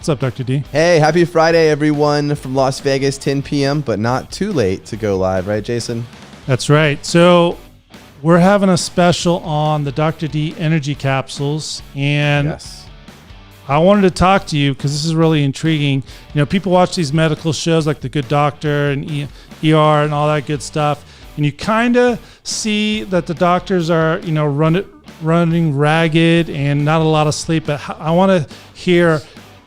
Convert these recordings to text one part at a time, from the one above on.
What's up, Dr. D? Hey, happy Friday, everyone from Las Vegas, 10 p.m., but not too late to go live, right, Jason? That's right. So we're having a special on the Dr. D energy capsules, and Yes. I wanted to talk to you because this is really intriguing. You know, people watch these medical shows like The Good Doctor and ER and all that good stuff, and you kind of see that the doctors are, you know, running ragged and not a lot of sleep. But I want to hear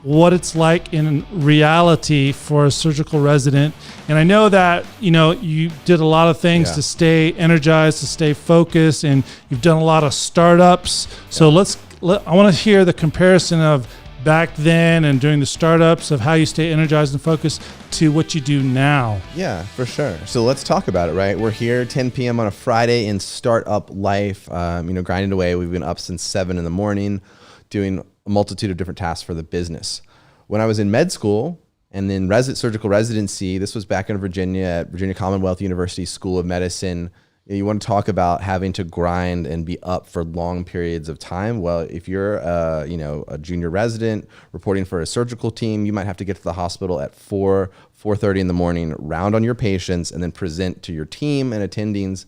what it's like in reality for a surgical resident. And I know that, you know, you did a lot of things to stay energized, to stay focused, and you've done a lot of startups. So I want to hear the comparison of back then and during the startups of how you stay energized and focused to what you do now. Yeah, for sure. So let's talk about it, right? We're here 10 p.m. on a Friday in startup life, grinding away. We've been up since 7 in the morning doing a multitude of different tasks for the business. When I was in med school and then surgical residency, this was back in Virginia at Virginia Commonwealth University School of Medicine. You want to talk about having to grind and be up for long periods of time. Well, if you're a junior resident reporting for a surgical team, you might have to get to the hospital at 4:30 in the morning, round on your patients, and then present to your team and attendings,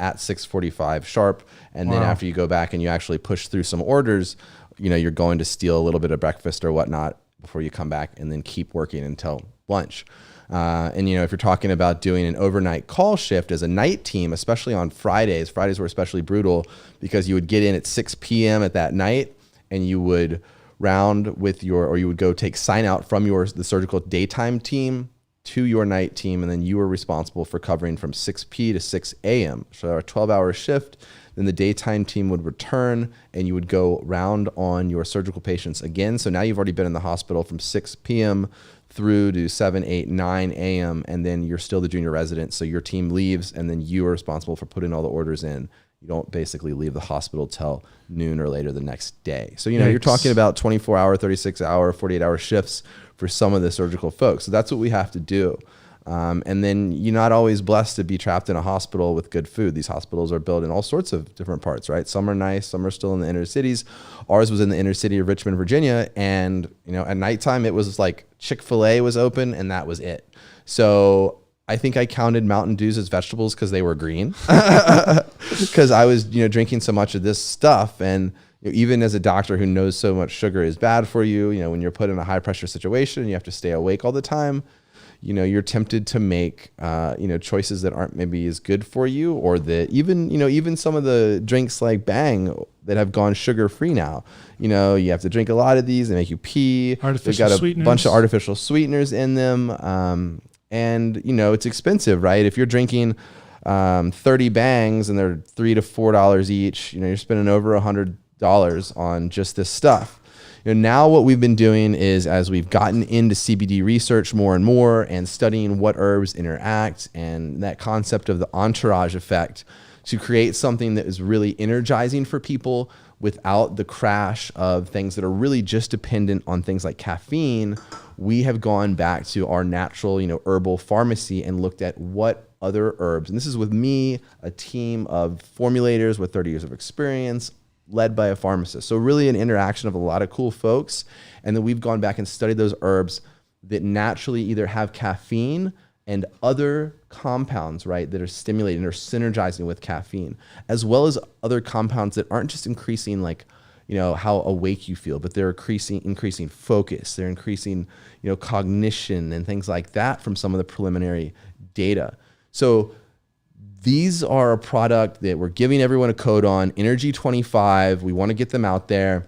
at 6:45 sharp. And then after you go back and you actually push through some orders, you're going to steal a little bit of breakfast or whatnot before you come back and then keep working until lunch. If you're talking about doing an overnight call shift as a night team, especially on Fridays were especially brutal because you would get in at 6 p.m. at that night and you would you would go take sign out from the surgical daytime team to your night team. And then you were responsible for covering from 6 p to 6 a.m. So a 12-hour shift. Then the daytime team would return and you would go round on your surgical patients again. So now you've already been in the hospital from 6 p.m. through to 7, 8, 9 a.m. And then you're still the junior resident. So your team leaves and then you are responsible for putting all the orders in. You don't basically leave the hospital till noon or later the next day. So, you're talking about 24-hour, 36-hour, 48-hour shifts for some of the surgical folks. So that's what we have to do. And then you're not always blessed to be trapped in a hospital with good food. These hospitals are built in all sorts of different parts, right? Some are nice, some are still in the inner cities. Ours was in the inner city of Richmond, Virginia. And, at nighttime, it was like Chick-fil-A was open and that was it. So I think I counted Mountain Dews as vegetables because they were green because I was, drinking so much of this stuff. And even as a doctor who knows so much sugar is bad for you, when you're put in a high pressure situation, you have to stay awake all the time. You're tempted to make, choices that aren't maybe as good for you, or that even some of the drinks like Bang that have gone sugar free now, you have to drink a lot of these. They make you pee. They've got a bunch of artificial sweeteners in them. And it's expensive, right? If you're drinking 30 Bangs and they're $3 to $4 each, you're spending over $100 on just this stuff. Now what we've been doing is, as we've gotten into CBD research more and more and studying what herbs interact and that concept of the entourage effect, to create something that is really energizing for people without the crash of things that are really just dependent on things like caffeine, we have gone back to our natural, herbal pharmacy and looked at what other herbs, and this is with me, a team of formulators with 30 years of experience, led by a pharmacist. So really an interaction of a lot of cool folks. And then we've gone back and studied those herbs that naturally either have caffeine and other compounds, right, that are stimulating or synergizing with caffeine, as well as other compounds that aren't just increasing how awake you feel, but they're increasing focus. They're increasing, cognition and things like that from some of the preliminary data. So these are a product that we're giving everyone a code on, Energy 25. We want to get them out there.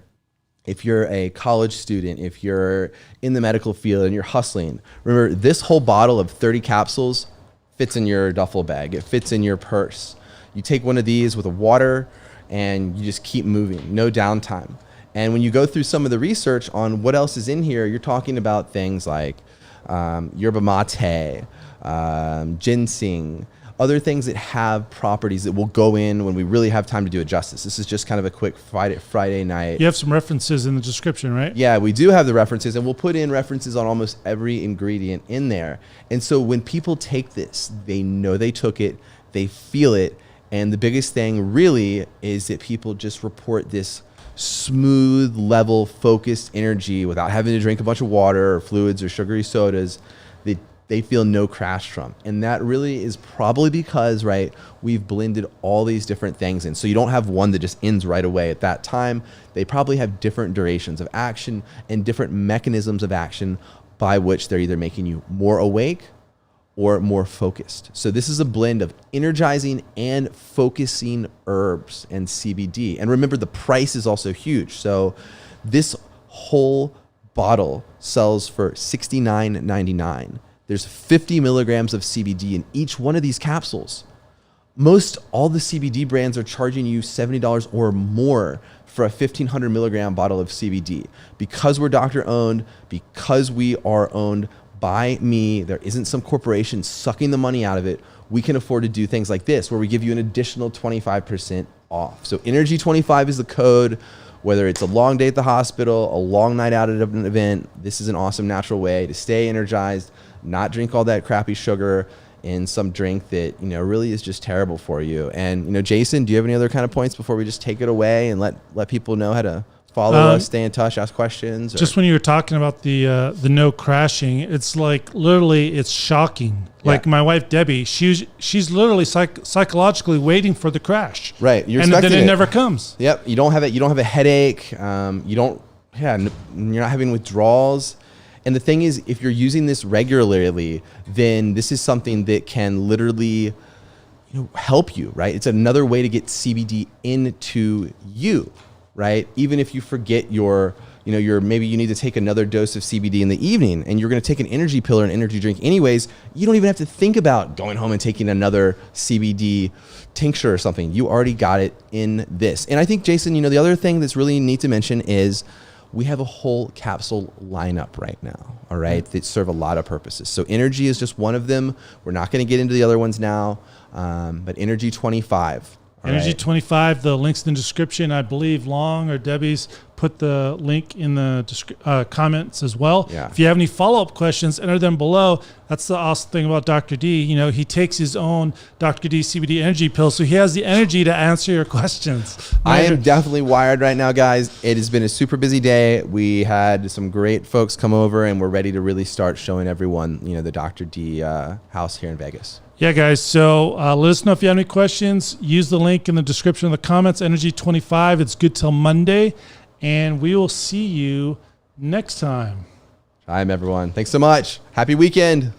If you're a college student, if you're in the medical field and you're hustling, remember this whole bottle of 30 capsules fits in your duffel bag. It fits in your purse. You take one of these with a water and you just keep moving, no downtime. And when you go through some of the research on what else is in here, you're talking about things like yerba mate, ginseng, other things that have properties that will go in when we really have time to do it justice. This is just kind of a quick Friday night. You have some references in the description, right? Yeah, we do have the references, and we'll put in references on almost every ingredient in there. And so when people take this, they know they took it, they feel it, and the biggest thing really is that people just report this smooth, level, focused energy without having to drink a bunch of water or fluids or sugary sodas that they feel no crash from. And that really is probably because, right, we've blended all these different things in. So you don't have one that just ends right away at that time. They probably have different durations of action and different mechanisms of action by which they're either making you more awake or more focused. So this is a blend of energizing and focusing herbs and CBD. And remember, the price is also huge. So this whole bottle sells for $69.99. There's 50 milligrams of CBD in each one of these capsules. Most all the CBD brands are charging you $70 or more for a 1,500 milligram bottle of CBD. Because we're doctor owned, because we are owned by me, there isn't some corporation sucking the money out of it, we can afford to do things like this, where we give you an additional 25% off. So Energy25 is the code. Whether it's a long day at the hospital, a long night out at an event, this is an awesome natural way to stay energized, not drink all that crappy sugar in some drink that, you know, really is just terrible for you. And, you know, Jason, do you have any other kind of points before we just take it away and let people know how to follow us, stay in touch, ask questions? Just when you were talking about the no crashing, it's like literally it's shocking. Yeah. Like my wife Debbie, she's literally psychologically waiting for the crash. Right, you're and then it never comes. Yep, you don't have it. You don't have a headache. You're not having withdrawals. And the thing is, if you're using this regularly, then this is something that can literally, help you. Right, it's another way to get CBD into you. Right? Even if you forget maybe you need to take another dose of CBD in the evening and you're going to take an energy pill or an energy drink anyways, you don't even have to think about going home and taking another CBD tincture or something. You already got it in this. And I think, Jason, the other thing that's really neat to mention is we have a whole capsule lineup right now, all right, that serve a lot of purposes. So energy is just one of them. We're not going to get into the other ones now, but Energy25. Energy25, the link's in the description. I believe Long or Debbie's put the link in the comments as well. Yeah. If you have any follow-up questions, enter them below. That's the awesome thing about Dr. D. He takes his own Dr. D CBD energy pills, so he has the energy to answer your questions. I am definitely wired right now, guys. It has been a super busy day. We had some great folks come over, and we're ready to really start showing everyone, the Dr. D house here in Vegas. Yeah, guys. So let us know if you have any questions. Use the link in the description of the comments. Energy25. It's good till Monday. And we will see you next time. Hi, everyone. Thanks so much. Happy weekend.